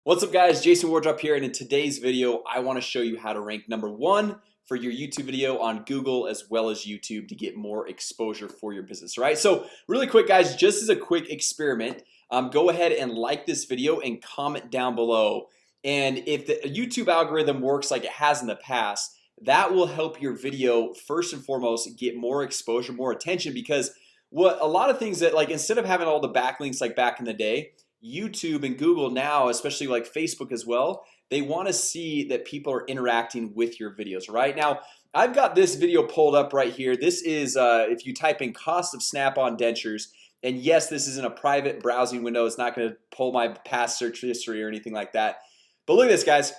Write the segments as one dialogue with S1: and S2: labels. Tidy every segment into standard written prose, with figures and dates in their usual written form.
S1: What's up guys, Jason Wardrop here, and in today's video I want to show you how to rank #1 for your YouTube video on Google as well as YouTube to get more exposure for your business. Right, so really quick guys, just as a quick experiment, go ahead and like this video and comment down below. And if the YouTube algorithm works like it has in the past, that will help your video first and foremost get more exposure, more attention. Because what a lot of things that, like, instead of having all the backlinks like back in the day, YouTube and Google now, especially like Facebook as well, they want to see that people are interacting with your videos. Right now I've got this video pulled up right here. This is if you type in cost of snap-on dentures, and yes, this is in a private browsing window. It's not going to pull my past search history or anything like that. But look at this guys.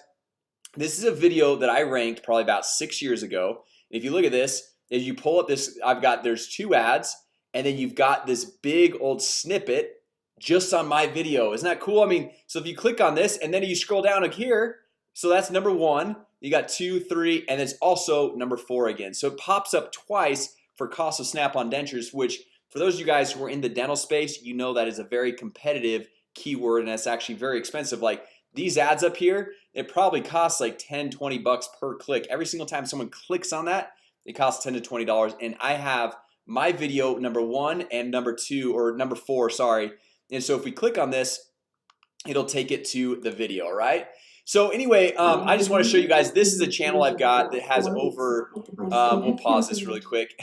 S1: This is a video that I ranked probably about 6 years ago. If you look at this, as you pull up this, there's 2 ads, and then you've got this big old snippet just on my video. Isn't that cool? I mean, so if you click on this and then you scroll down here, so that's #1, you got 2, 3, and it's also #4 again. So it pops up twice for cost of snap-on dentures, which for those of you guys who are in the dental space, you know that is a very competitive keyword, and it's actually very expensive. Like these ads up here, it probably costs like 10-20 bucks per click. Every single time someone clicks on that, it costs $10 to $20. And I have my video #1 and #2 or #4, sorry. And so if we click on this, it'll take it to the video, right? So anyway, I just want to show you guys, this is a channel I've got that has over we'll pause this really quick.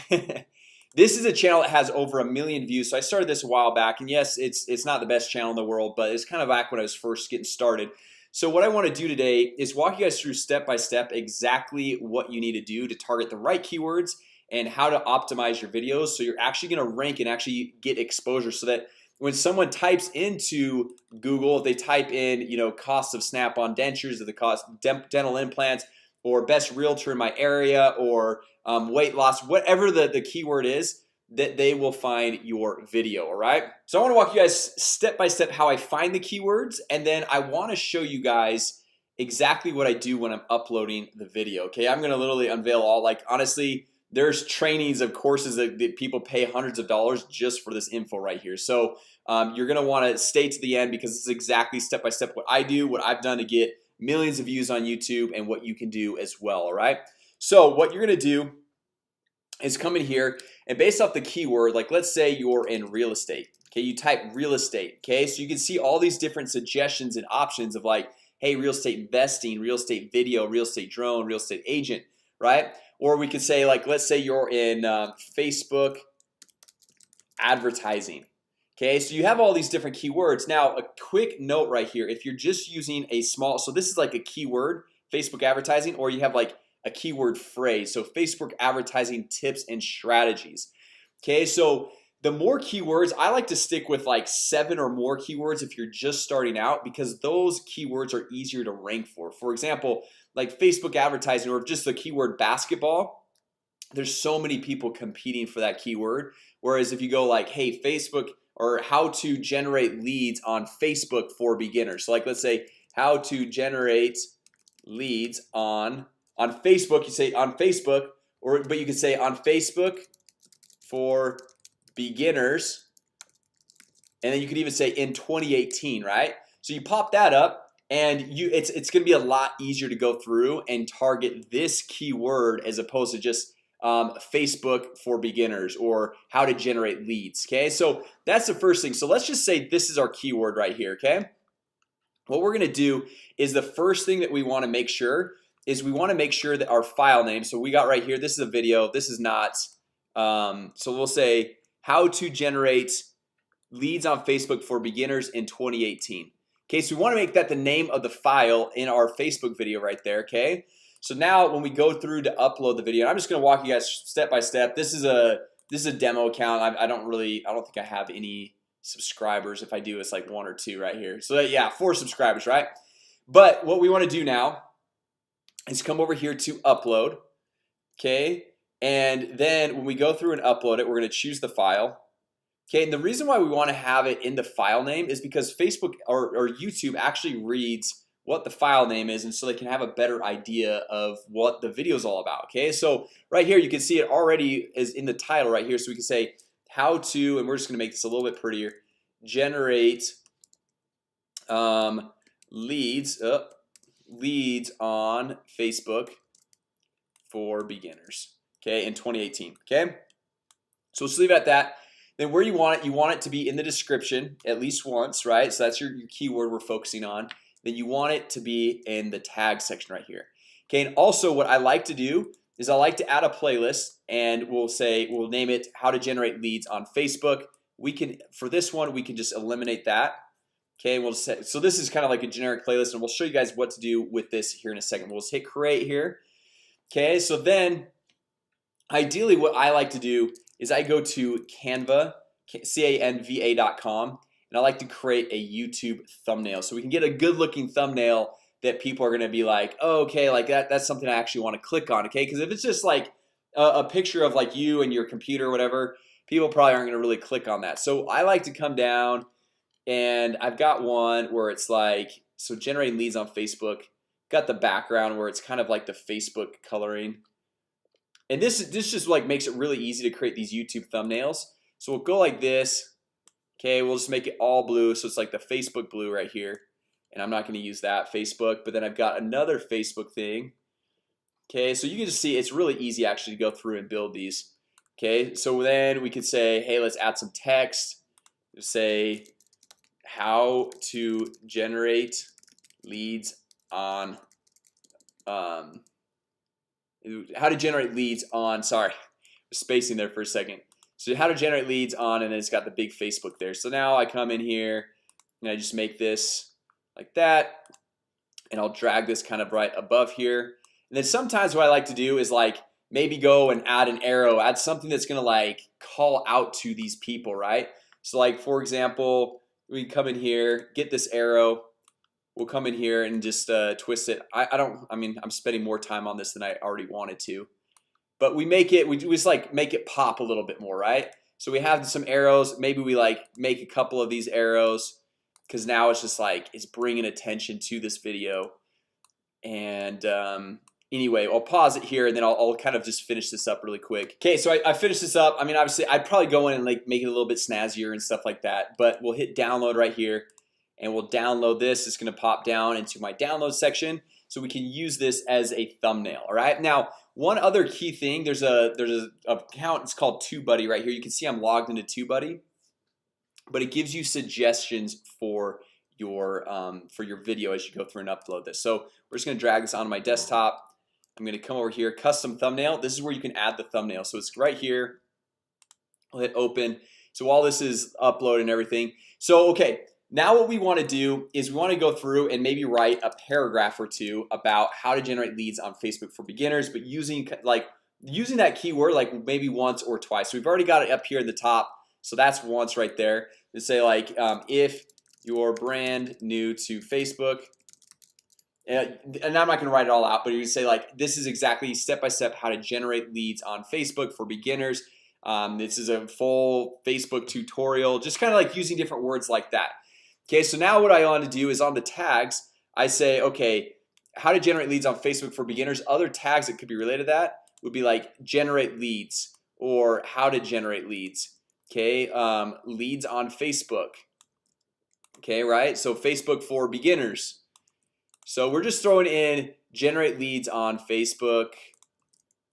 S1: This is a channel that has over 1 million views. So I started this a while back, and yes, it's not the best channel in the world, but it's kind of back when I was first getting started. So what I want to do today is walk you guys through step by step exactly what you need to do to target the right keywords and how to optimize your videos so you're actually going to rank and actually get exposure, so that when someone types into Google, if they type in, you know, cost of snap-on dentures, or the cost dental implants, or best realtor in my area, or weight loss, whatever the keyword is, that they will find your video. All right, so I want to walk you guys step by step how I find the keywords, and then I want to show you guys exactly what I do when I'm uploading the video. Okay, I'm gonna literally unveil all, like, honestly, there's trainings of courses that people pay hundreds of dollars just for this info right here. So you're gonna want to stay to the end, because this is exactly step by step what I do, what I've done to get millions of views on YouTube, and what you can do as well. All right, so what you're gonna do is come in here, and based off the keyword, like let's say you're in real estate. Okay, you type real estate. Okay, so you can see all these different suggestions and options of, like, hey, real estate investing, real estate video, real estate drone, real estate agent, right? Or we could say, like, let's say you're in Facebook advertising. Okay, so you have all these different keywords. Now a quick note right here, if you're just using a small, so this is like a keyword, Facebook advertising, or you have like a keyword phrase, so Facebook advertising tips and strategies. Okay, so the more keywords, I like to stick with like 7 or more keywords if you're just starting out, because those keywords are easier to rank for. For example, like Facebook advertising, or just the keyword basketball, there's so many people competing for that keyword. Whereas if you go like, hey, Facebook, or how to generate leads on Facebook for beginners, so like let's say how to generate leads on Facebook, you say on Facebook, but you could say on Facebook for beginners, and then you could even say in 2018, right? So you pop that up, and it's gonna be a lot easier to go through and target this keyword as opposed to just Facebook for beginners or how to generate leads. Okay, so that's the first thing. So let's just say this is our keyword right here. Okay, what we're gonna do is the first thing that we want to make sure is we want to make sure that our file name, so we got right here, this is a video, this is not, so we'll say how to generate leads on Facebook for beginners in 2018. Okay, so we want to make that the name of the file in our Facebook video right there. Okay, so now when we go through to upload the video, I'm just going to walk you guys step by step. This is a demo account. I don't think I have any subscribers. If I do, it's like 1 or 2 right here. So yeah, 4 subscribers, right? But what we want to do now is come over here to upload. Okay, and then when we go through and upload it, we're going to choose the file. Okay, and the reason why we want to have it in the file name is because Facebook or YouTube actually reads what the file name is, and so they can have a better idea of what the video is all about. Okay, so right here you can see it already is in the title right here, so we can say how to, and we're just gonna make this a little bit prettier, generate leads leads on Facebook for beginners, okay, in 2018. Okay, so let's leave it at that. Then where you want it to be in the description at least once, right? So that's your keyword we're focusing on. Then you want it to be in the tag section right here. Okay, and also what I like to do is I like to add a playlist, and we'll name it how to generate leads on Facebook. We can, for this one, we can just eliminate that. Okay, we'll say, so this is kind of like a generic playlist, and we'll show you guys what to do with this here in a second. We'll just hit create here. Okay, so then ideally what I like to do is I go to Canva, canva.com, and I like to create a YouTube thumbnail so we can get a good looking thumbnail that people are gonna be like, oh, okay, like that's something I actually want to click on. Okay, because if it's just like a picture of like you and your computer or whatever, people probably aren't gonna really click on that. So I like to come down, and I've got one where it's like, so generating leads on Facebook, got the background where it's kind of like the Facebook coloring, and this just like makes it really easy to create these YouTube thumbnails. So we'll go like this. Okay, we'll just make it all blue, so it's like the Facebook blue right here, and I'm not going to use that Facebook, but then I've got another Facebook thing. Okay, so you can just see it's really easy actually to go through and build these. Okay, so then we could say, hey, let's add some text. Just say how to generate leads on sorry, spacing there for a second. So how to generate leads on, and then it's got the big Facebook there. So now I come in here and I just make this like that, and I'll drag this kind of right above here. And then sometimes what I like to do is like maybe go and add an arrow, add something that's gonna like call out to these people, right? So like for example, we can come in here, get this arrow. We'll come in here and just twist it. I mean, I'm spending more time on this than I already wanted to, but we just like make it pop a little bit more, right? So we have some arrows. Maybe we like make a couple of these arrows, because now it's just like it's bringing attention to this video. And anyway, I'll pause it here, and then I'll kind of just finish this up really quick. Okay, so I finished this up. I mean, obviously I'd probably go in and like make it a little bit snazzier and stuff like that, but we'll hit download right here, and we'll download this. It's gonna pop down into my download section, so we can use this as a thumbnail. All right, now one other key thing, there's a account, it's called TubeBuddy right here. You can see I'm logged into TubeBuddy, but it gives you suggestions for your video as you go through and upload this. So we're just gonna drag this onto my desktop. I'm gonna come over here, custom thumbnail. This is where you can add the thumbnail, so it's right here. I'll hit open. So all this is uploaded and everything. So okay, now what we want to do is we want to go through and maybe write a paragraph or two about how to generate leads on Facebook for beginners, but using that keyword like maybe once or twice. So we've already got it up here at the top, so that's once right there. To say like if you're brand new to Facebook, and I'm not going to write it all out, but you can say like this is exactly step-by-step how to generate leads on Facebook for beginners. This is a full Facebook tutorial, just kind of like using different words like that. Okay, so now what I want to do is on the tags, I say, okay, how to generate leads on Facebook for beginners. Other tags that could be related to that would be like generate leads or how to generate leads. Okay, leads on Facebook. Okay, right? So Facebook for beginners. So we're just throwing in generate leads on Facebook,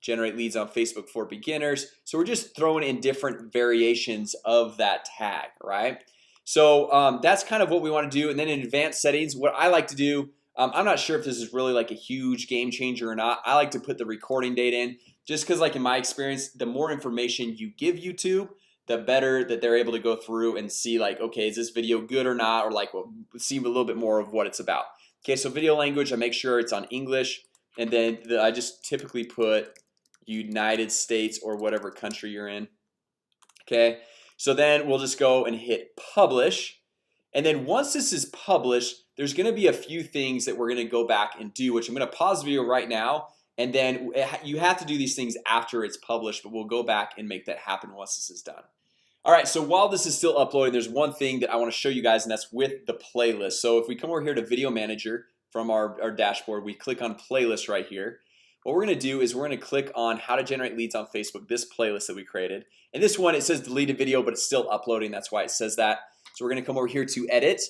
S1: generate leads on Facebook for beginners. So we're just throwing in different variations of that tag, right? So that's kind of what we want to do. And then in advanced settings, what I like to do, I'm not sure if this is really like a huge game changer or not. I like to put the recording date in, just because like in my experience, the more information you give YouTube, the better that they're able to go through and see like, okay, is this video good or not, or like we'll see a little bit more of what it's about. Okay, so video language, I make sure it's on English, and then I just typically put United States or whatever country you're in. Okay, so then we'll just go and hit publish, and then once this is published, there's gonna be a few things that we're gonna go back and do, which I'm gonna pause the video right now, and then you have to do these things after it's published, but we'll go back and make that happen once this is done. All right, so while this is still uploading, there's one thing that I want to show you guys, and that's with the playlist. So if we come over here to Video Manager from our dashboard, we click on playlist right here. What we're gonna do is we're gonna click on how to generate leads on Facebook, this playlist that we created. And this one, it says deleted video, but it's still uploading. That's why it says that. So we're gonna come over here to edit,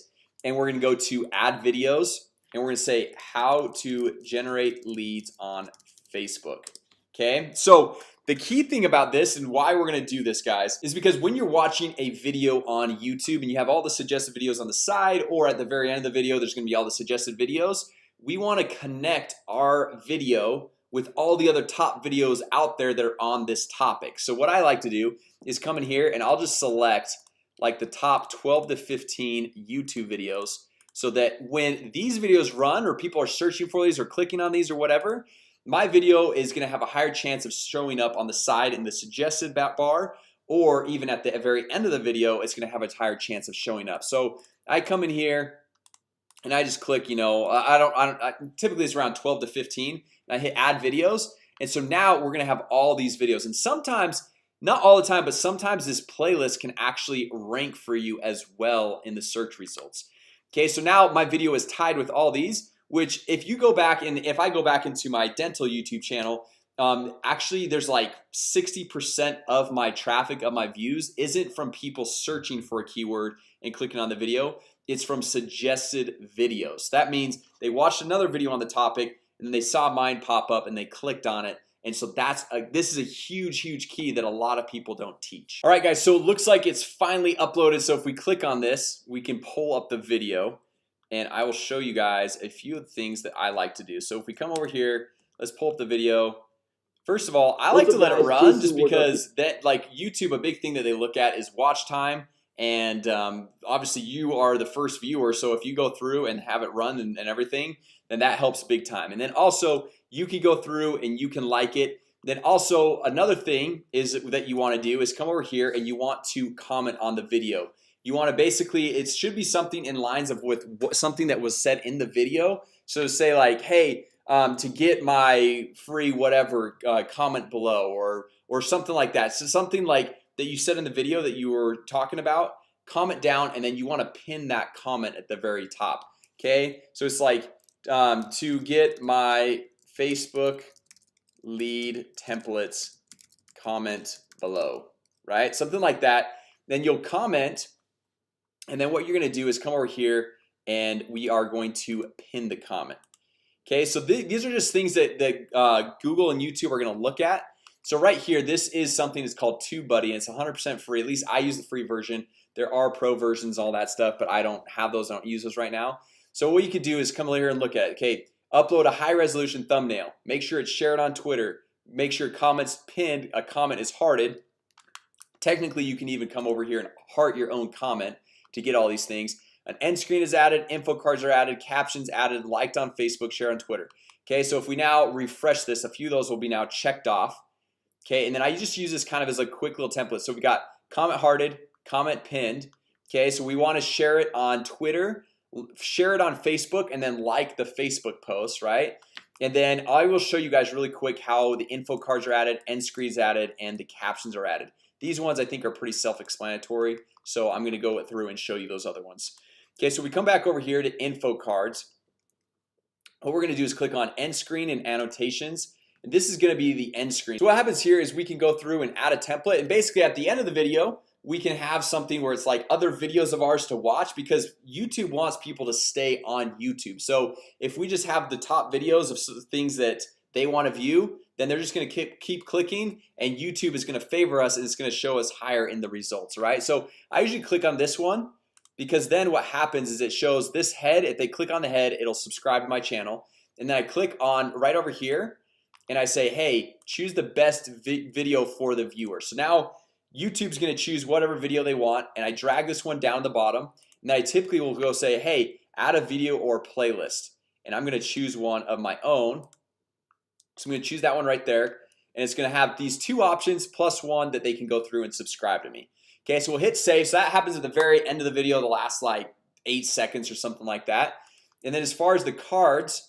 S1: and we're gonna go to add videos, and we're gonna say how to generate leads on Facebook. Okay, so the key thing about this and why we're gonna do this, guys, is because when you're watching a video on YouTube and you have all the suggested videos on the side, or at the very end of the video there's gonna be all the suggested videos, we want to connect our video with all the other top videos out there that are on this topic. So what I like to do is come in here and I'll just select like the top 12 to 15 YouTube videos, so that when these videos run or people are searching for these or clicking on these or whatever, my video is gonna have a higher chance of showing up on the side in the suggested bar, or even at the very end of the video it's gonna have a higher chance of showing up. So I come in here and I just click, you know, typically it's around 12 to 15, and I hit add videos. And so now we're gonna have all these videos, and sometimes, not all the time, but sometimes this playlist can actually rank for you as well in the search results. Okay, so now my video is tied with all these, which if you go back and if I go back into my dental YouTube channel, actually there's like 60% of my traffic, of my views, isn't from people searching for a keyword and clicking on the video. It's from suggested videos. That means they watched another video on the topic and then they saw mine pop up and they clicked on it. And so this is a huge key that a lot of people don't teach. All right, guys, so it looks like it's finally uploaded. So if we click on this, we can pull up the video, and I will show you guys a few of the things that I like to do. So if we come over here, let's pull up the video. First of all, I like to let it run, just because that, like YouTube, a big thing that they look at is watch time. And obviously you are the first viewer, so if you go through and have it run and everything, then that helps big time. And then also you can go through and you can like it. Then also another thing is that you want to do is come over here and you want to comment on the video. You want to basically, it should be something in lines of with something that was said in the video. So say like, hey, to get my free whatever, comment below, or something like that. So something like that you said in the video that you were talking about, comment down, and then you want to pin that comment at the very top. Okay, so it's like to get my Facebook lead templates, comment below, right? Something like that. Then you'll comment, and then what you're gonna do is come over here and we are going to pin the comment. Okay, so these are just things that Google and YouTube are gonna look at. So right here, this is something that's called TubeBuddy, and it's 100% free. At least I use the free version. There are pro versions, all that stuff, but I don't have those. I don't use those right now. So what you could do is come over here and look at it. Okay, upload a high-resolution thumbnail. Make sure it's shared on Twitter. Make sure comments pinned. A comment is hearted. Technically, you can even come over here and heart your own comment to get all these things. An end screen is added. Info cards are added. Captions added. Liked on Facebook. Shared on Twitter. Okay, so if we now refresh this, a few of those will be now checked off. Okay, and then I just use this kind of as a quick little template. So we got comment hearted, comment pinned. Okay, so we want to share it on Twitter, share it on Facebook, and then like the Facebook post, right? And then I will show you guys really quick how the info cards are added, end screens added, and the captions are added. These ones I think are pretty self-explanatory, so I'm gonna go through and show you those other ones. Okay, so we come back over here to info cards. What we're gonna do is click on end screen and annotations. And this is going to be the end screen. So what happens here is we can go through and add a template, and basically at the end of the video we can have something where it's like other videos of ours to watch, because YouTube wants people to stay on YouTube. So if we just have the top videos of things that they want to view, then they're just going to keep clicking, and YouTube is going to favor us, and it's going to show us higher in the results, right? So I usually click on this one, because then what happens is it shows this head. If they click on the head, it'll subscribe to my channel. And then I click on right over here and I say, hey, choose the best video for the viewer. So now YouTube's gonna choose whatever video they want, and I drag this one down the bottom, and I typically will go say, hey, add a video or playlist, and I'm gonna choose one of my own. So I'm gonna choose that one right there, and it's gonna have these two options plus one that they can go through and subscribe to me. Okay, so we'll hit save. So that happens at the very end of the video, the last like 8 seconds or something like that. And then as far as the cards,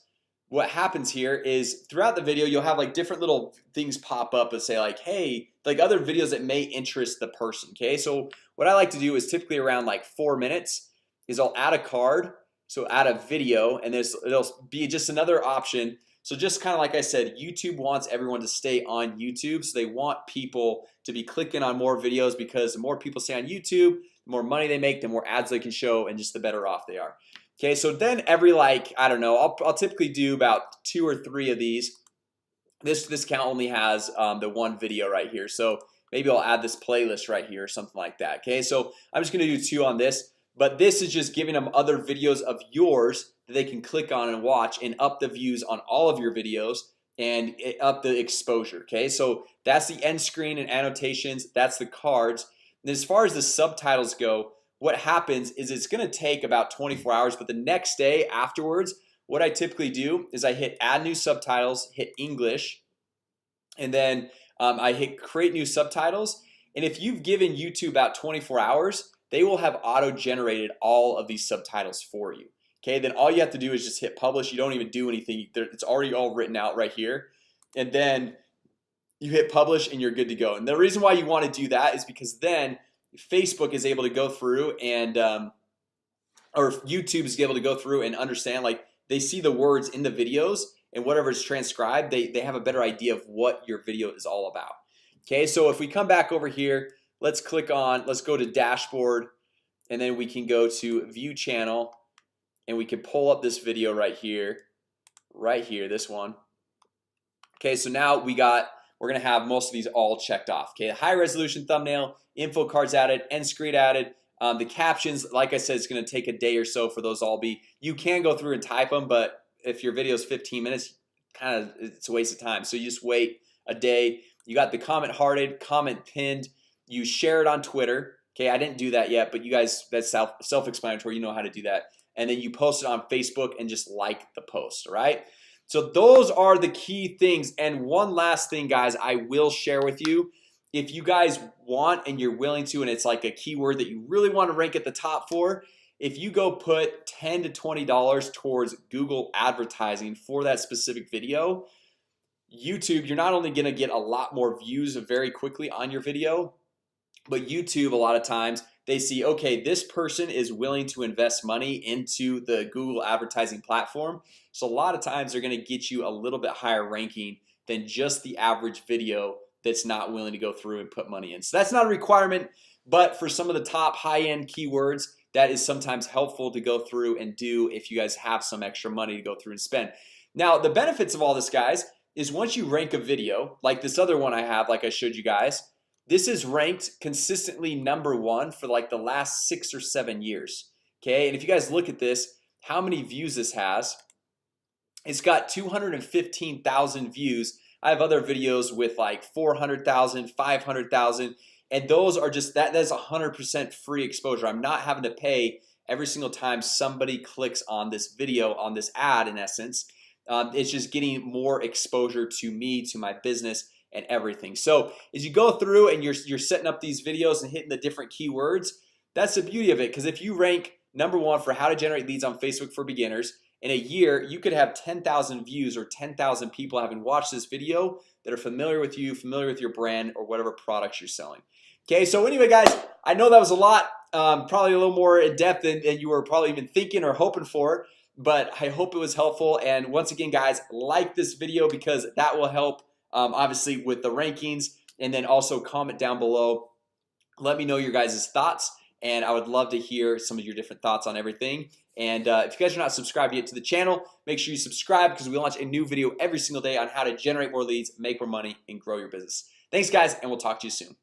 S1: what happens here is throughout the video you'll have like different little things pop up and say like, hey, like other videos that may interest the person. Okay, so what I like to do is typically around like 4 minutes is I'll add a card. So add a video, and it'll be just another option. So just kind of like I said, YouTube wants everyone to stay on YouTube. So they want people to be clicking on more videos, because the more people stay on YouTube, the more money they make, the more ads they can show, and just the better off they are. Okay, so then every, like, I don't know, I'll typically do about 2 or 3 of these. This account only has the one video right here, so maybe I'll add this playlist right here or something like that. Okay, so I'm just gonna do 2 on this, but this is just giving them other videos of yours that they can click on and watch and up the views on all of your videos and up the exposure. Okay, so that's the end screen and annotations. That's the cards. And as far as the subtitles go, what happens is it's gonna take about 24 hours, but the next day afterwards, what I typically do is I hit add new subtitles, hit English, and then I hit create new subtitles. And if you've given YouTube about 24 hours, they will have auto-generated all of these subtitles for you. Okay, then all you have to do is just hit publish. You don't even do anything. It's already all written out right here. And then you hit publish and you're good to go. And the reason why you want to do that is because then Facebook is able to go through and or YouTube is able to go through and understand, like, they see the words in the videos and whatever is transcribed, they have a better idea of what your video is all about. Okay, so if we come back over here, let's click on, let's go to dashboard, and then we can go to view channel, and we can pull up this video right here, this one. Okay, so now we're gonna have most of these all checked off. Okay, high resolution thumbnail, info cards added, end screen added. The captions, like I said, it's gonna take a day or so for those all be. You can go through and type them, but if your video is 15 minutes, it's a waste of time. So you just wait a day. You got the comment hearted, comment pinned. You share it on Twitter. Okay, I didn't do that yet, but you guys, that's self-explanatory. You know how to do that. And then you post it on Facebook and just like the post. Right? So those are the key things. And one last thing, guys, I will share with you. If you guys want and you're willing to, and it's like a keyword that you really want to rank at the top for, if you go put $10 to $20 towards Google advertising for that specific video, YouTube, you're not only gonna get a lot more views very quickly on your video, but YouTube, a lot of times they see, okay, this person is willing to invest money into the Google advertising platform. So a lot of times they're gonna get you a little bit higher ranking than just the average video that's not willing to go through and put money in. So that's not a requirement, but for some of the top high-end keywords, that is sometimes helpful to go through and do if you guys have some extra money to go through and spend. Now, the benefits of all this, guys, is once you rank a video like this other one I have, like I showed you guys, this is ranked consistently #1 for like the last 6 or 7 years. Okay, and if you guys look at this, how many views this has, it's got 215,000 views. I have other videos with like 400,000, 500,000, and those are just that's 100% free exposure. I'm not having to pay every single time somebody clicks on this video, on this ad. In essence, it's just getting more exposure to me, to my business, and everything. So as you go through and you're setting up these videos and hitting the different keywords, that's the beauty of it. Because if you rank #1 for how to generate leads on Facebook for beginners, in a year you could have 10,000 views or 10,000 people having watched this video that are familiar with you, familiar with your brand or whatever products you're selling. Okay, so anyway, guys, I know that was a lot, probably a little more in depth than you were probably even thinking or hoping for, but I hope it was helpful. And once again, guys, like this video because that will help obviously with the rankings, and then also comment down below. Let me know your guys' thoughts, and I would love to hear some of your different thoughts on everything. And if you guys are not subscribed yet to the channel, make sure you subscribe because we launch a new video every single day on how to generate more leads, make more money, and grow your business. Thanks, guys, and we'll talk to you soon.